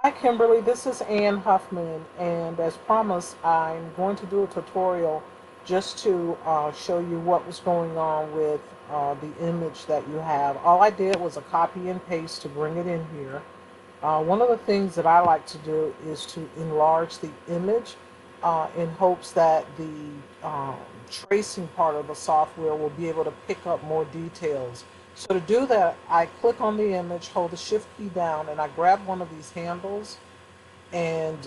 Hi Kimberly, this is Ann Huffman, and as promised, I'm going to do a tutorial just to show you what was going on with the image that you have. All I did was a copy and paste to bring it in here. One of the things that I like to do is to enlarge the image in hopes that the tracing part of the software will be able to pick up more details. So to do that, I click on the image, hold the shift key down, and I grab one of these handles and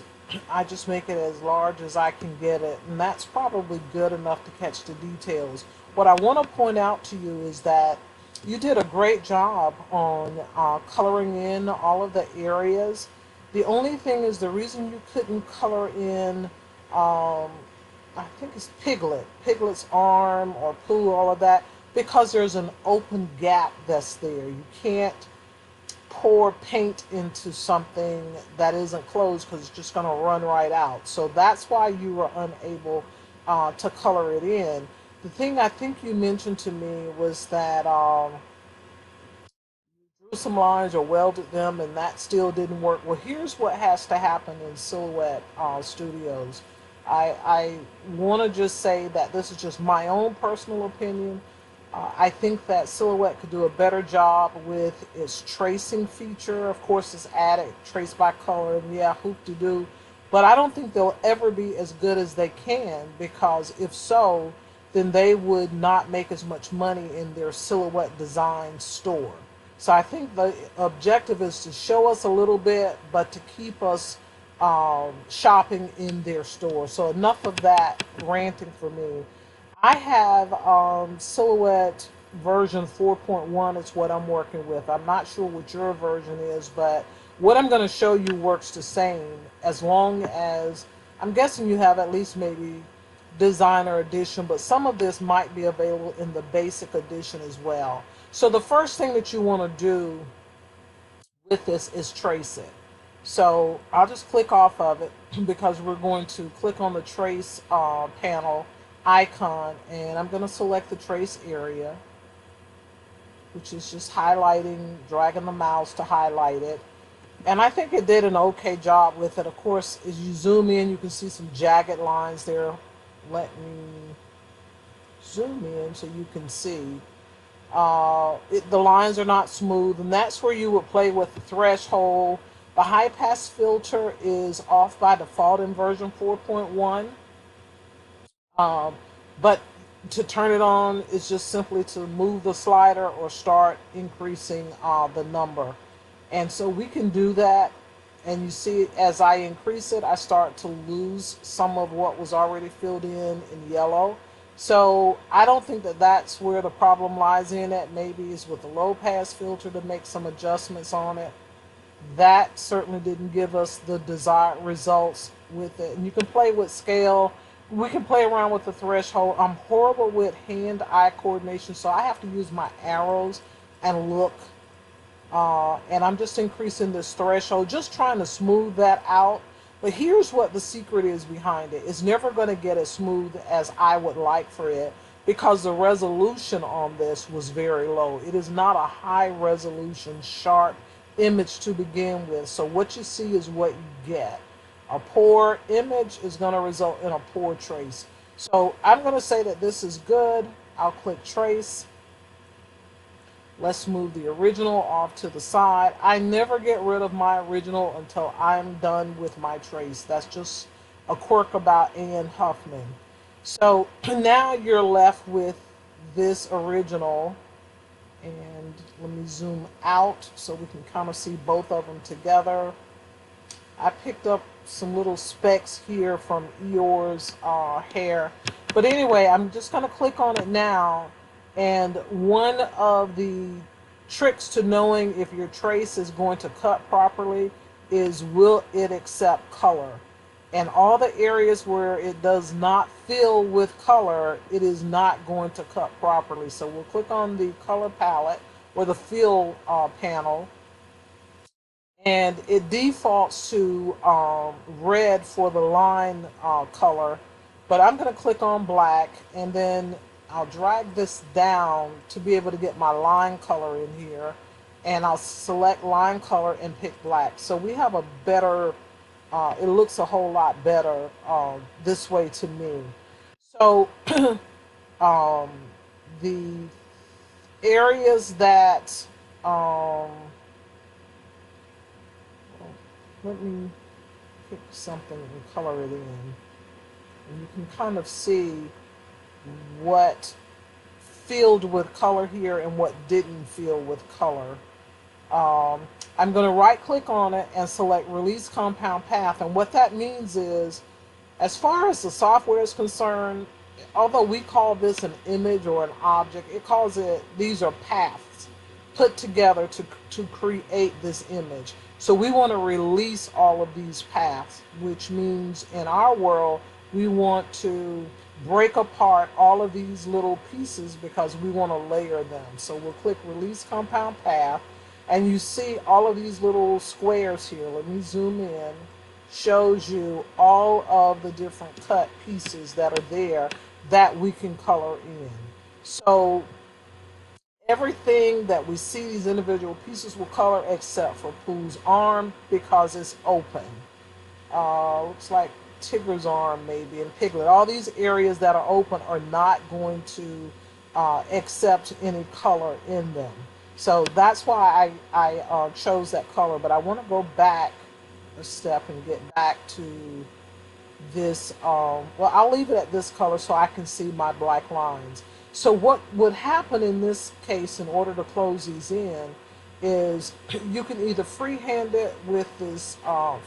I just make it as large as I can get it, and that's probably good enough to catch the details. What I want to point out to you is that you did a great job on coloring in all of the areas. The only thing is the reason you couldn't color in, I think it's Piglet's arm or Pooh, all of that, because there's an open gap that's there. You can't pour paint into something that isn't closed because it's just going to run right out. So that's why you were unable to color it in. The thing I think you mentioned to me was that you drew some lines or welded them and that still didn't work. Well, here's what has to happen in Silhouette Studios. I want to just say that this is just my own personal opinion. I think that Silhouette could do a better job with its tracing feature. Of course, it's added trace by color, and yeah, hoop de doo. But I don't think they'll ever be as good as they can, because if so, then they would not make as much money in their Silhouette design store. So I think the objective is to show us a little bit, but to keep us shopping in their store. So enough of that ranting for me. I have Silhouette version 4.1 is what I'm working with. I'm not sure what your version is, but what I'm going to show you works the same, as long as I'm guessing you have at least maybe designer edition, but some of this might be available in the basic edition as well. So the first thing that you want to do with this is trace it. So I'll just click off of it because we're going to click on the trace panel icon, and I'm going to select the trace area, which is just highlighting, dragging the mouse to highlight it. And I think it did an okay job with it. Of course, as you zoom in, you can see some jagged lines there. Let me zoom in so you can see. The lines are not smooth, and that's where you would play with the threshold. The high pass filter is off by default in version 4.1. But to turn it on is just simply to move the slider or start increasing the number. And so we can do that. And you see, as I increase it, I start to lose some of what was already filled in yellow. So I don't think that that's where the problem lies in it. Maybe it's with the low pass filter to make some adjustments on it. That certainly didn't give us the desired results with it. And you can play with scale. We can play around with the threshold. I'm horrible with hand-eye coordination, so I have to use my arrows and look. And I'm just increasing this threshold, just trying to smooth that out. But here's what the secret is behind it. It's never going to get as smooth as I would like for it, because the resolution on this was very low. It is not a high resolution, sharp image to begin with. So what you see is what you get. A poor image is going to result in a poor trace. So I'm going to say that this is good. I'll click trace. Let's move the original off to the side. I never get rid of my original until I'm done with my trace. That's just a quirk about Ann Huffman. So now you're left with this original. And let me zoom out so we can kind of see both of them together. I picked up some little specks here from Eeyore's hair. But anyway, I'm just going to click on it now. And one of the tricks to knowing if your trace is going to cut properly is, will it accept color? And all the areas where it does not fill with color, it is not going to cut properly. So we'll click on the color palette or the fill panel, and it defaults to red for the line color, but I'm going to click on black, and then I'll drag this down to be able to get my line color in here. and I'll select line color and pick black. So we have a better, it looks a whole lot better this way to me. So um, the areas that, um, let me pick something and color it in. And you can kind of see what filled with color here and what didn't fill with color. I'm going to right click on it and select release compound path. And what that means is, as far as the software is concerned, although we call this an image or an object, it calls it, these are paths put together to create this image. So we want to release all of these paths, which means in our world, we want to break apart all of these little pieces because we want to layer them. So we'll click release compound path, and you see all of these little squares here. Let me zoom in. Shows you all of the different cut pieces that are there that we can color in. So everything that we see, these individual pieces will color except for Pooh's arm because it's open. Looks like Tigger's arm maybe, and Piglet. All these areas that are open are not going to accept any color in them. So that's why I chose that color, but I want to go back a step and get back to this, well, I'll leave it at this color so I can see my black lines. So what would happen in this case, in order to close these in, is you can either freehand it with this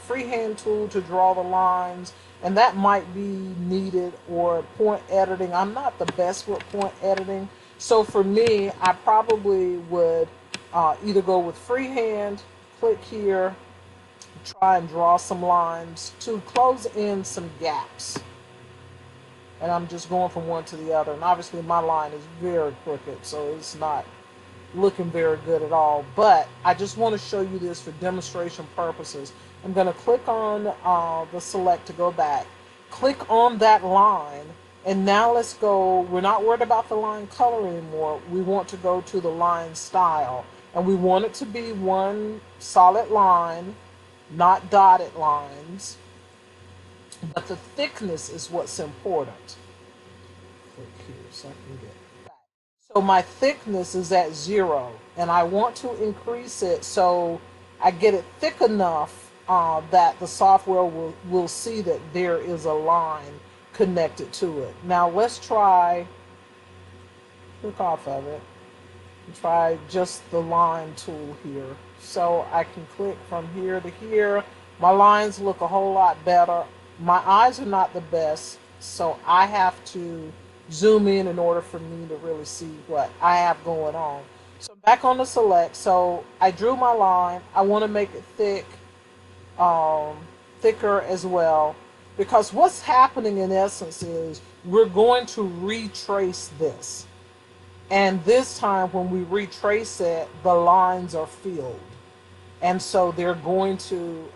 freehand tool to draw the lines, and that might be needed, or point editing. I'm not the best with point editing, so for me, I probably would either go with freehand, click here, try and draw some lines to close in some gaps. And I'm just going from one to the other, and obviously my line is very crooked, so it's not looking very good at all, but I just want to show you this for demonstration purposes. I'm going to click on the select to go back, click on that line, and now let's go. We're not worried about the line color anymore. We want to go to the line style, and we want it to be one solid line, not dotted lines, but the thickness is what's important. Click here so I can get back. So my thickness is at 0, and I want to increase it so I get it thick enough that the software will see that there is a line connected to it. Now let's try, click off of it, and try just the line tool here. So I can click from here to here. My lines look a whole lot better. My eyes are not the best, so I have to zoom in order for me to really see what I have going on. So back on the select, so I drew my line. I want to make it thick, thicker as well, because what's happening in essence is we're going to retrace this. And this time when we retrace it, the lines are filled. And so they're going to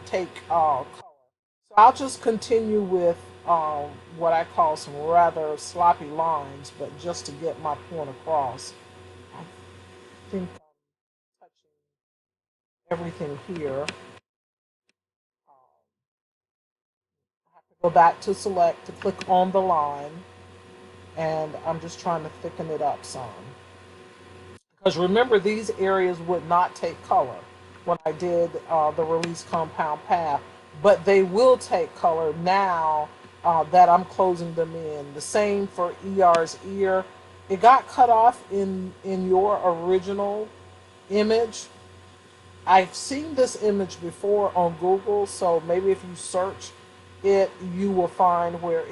take color. So I'll just continue with what I call some rather sloppy lines, but just to get my point across. I think I'm touching everything here. I have to go back to select to click on the line, and I'm just trying to thicken it up some. Because remember, these areas would not take color when I did the release compound path, but they will take color now that I'm closing them in. The same for ER's ear. It got cut off in your original image. I've seen this image before on Google, so maybe if you search it, you will find where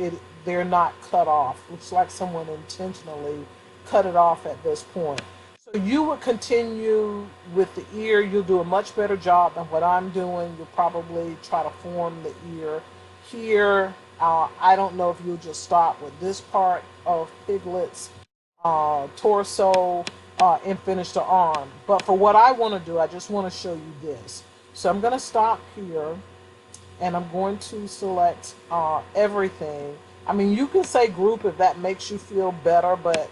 they're not cut off. Looks like someone intentionally cut it off at this point. So you would continue with the ear. You'll do a much better job than what I'm doing. You'll probably try to form the ear here. I don't know if you'll just stop with this part of Piglet's torso and finish the arm. But for what I want to do, I just want to show you this. So I'm going to stop here, and I'm going to select everything. I mean, you can say group if that makes you feel better, but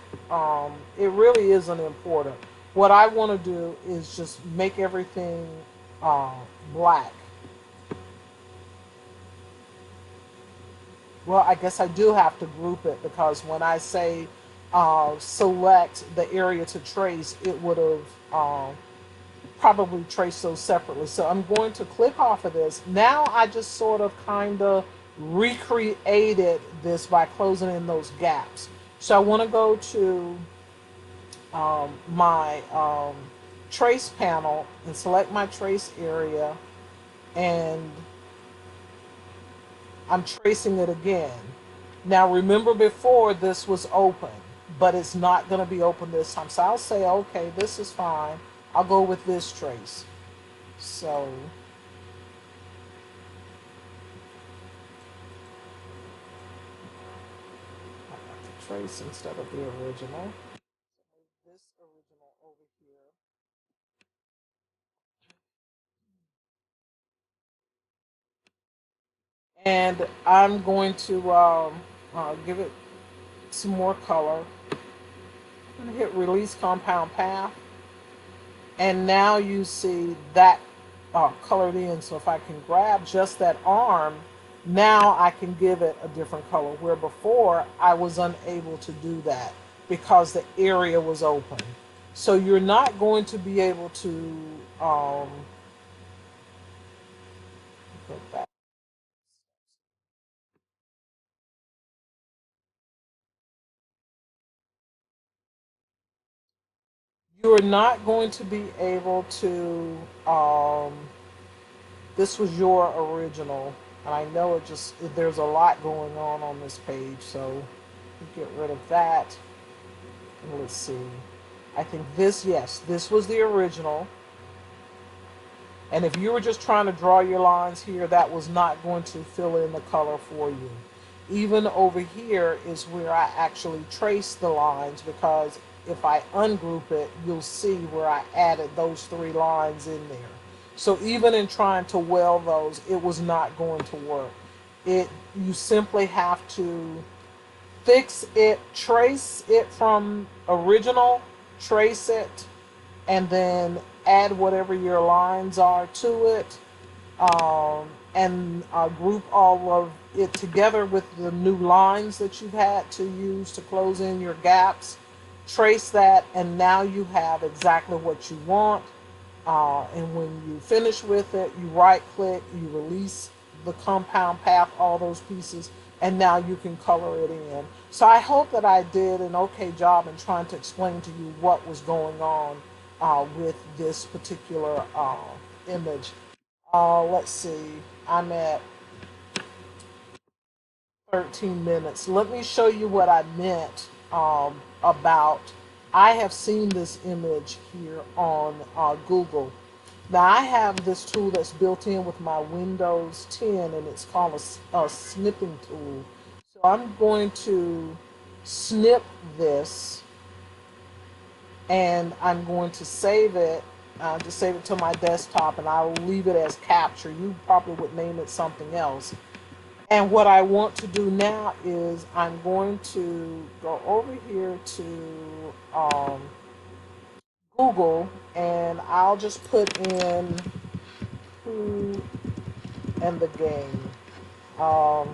it really isn't important. what I want to do is just make everything uh, black. Well, I guess I do have to group it, because when I say select the area to trace, it would have probably traced those separately. So I'm going to click off of this. Now I just sort of kind of recreated this by closing in those gaps. So I want to go to my trace panel and select my trace area, and I'm tracing it again. Now remember, before this was open, but it's not going to be open this time. So I'll say, okay, this is fine. I'll go with this trace. So I got the trace instead of the original. This original over here. And I'm going to give it some more color. I'm going to hit release compound path. And now you see that colored in. So if I can grab just that arm, now I can give it a different color, where before I was unable to do that because the area was open. So you're not going to be able to go back. You're not going to be able to this was your original, and I know it just, there's a lot going on this page, so get rid of that. And let's see, I think this, yes, this was the original. And if you were just trying to draw your lines here, that was not going to fill in the color for you. Even over here is where I actually trace the lines, because if I ungroup it, you'll see where I added those 3 lines in there. So even in trying to weld those, it was not going to work. You simply have to fix it, trace it from original, trace it, and then add whatever your lines are to it, and group all of it together with the new lines that you've had to use to close in your gaps. Trace that, and now you have exactly what you want. And when you finish with it, you right click, you release the compound path, all those pieces, and now you can color it in. So I hope that I did an okay job in trying to explain to you what was going on with this particular image. Let's see, I'm at 13 minutes. Let me show you what I meant about. I have seen this image here on Google. Now I have this tool that's built in with my Windows 10, and it's called a snipping tool. So I'm going to snip this, and I'm going to save it, just save it to my desktop, and I'll leave it as capture. You probably would name it something else. And what I want to do now is I'm going to go over here to Google, and I'll just put in who and the game. I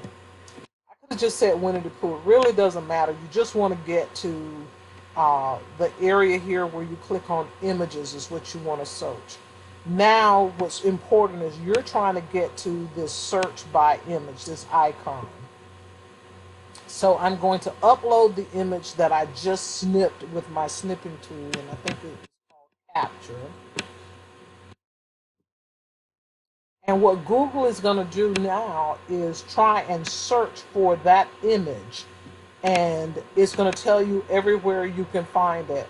could have just said Winnie the Pooh. It really doesn't matter. You just want to get to the area here where you click on images is what you want to search. Now what's important is you're trying to get to this search by image, this icon. So I'm going to upload the image that I just snipped with my snipping tool, and I think it's called Capture. And what Google is going to do now is try and search for that image, and it's going to tell you everywhere you can find it.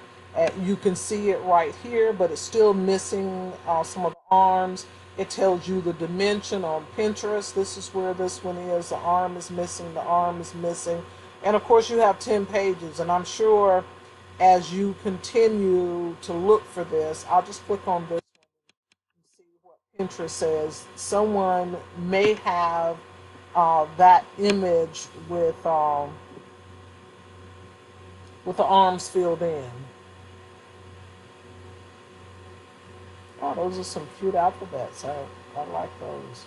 You can see it right here, but it's still missing some of the arms. It tells you the dimension on Pinterest. This is where this one is. The arm is missing. The arm is missing. And of course, you have 10 pages. And I'm sure as you continue to look for this, I'll just click on this and see what Pinterest says. Someone may have that image with the arms filled in. Oh, those are some cute alphabets. I like those.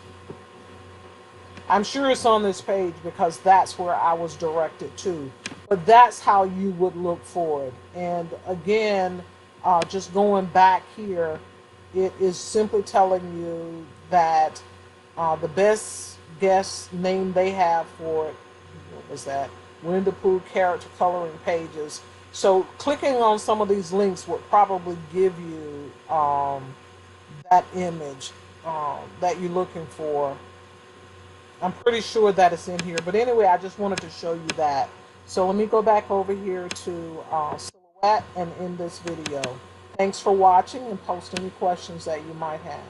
I'm sure it's on this page because that's where I was directed to. But that's how you would look for it. And again, just going back here, it is simply telling you that the best guess name they have for it, what was that? Winnie the Pooh character coloring pages. So clicking on some of these links would probably give you that image that you're looking for. I'm pretty sure that it's in here. But anyway, I just wanted to show you that. So let me go back over here to Silhouette and end this video. Thanks for watching, and post any questions that you might have.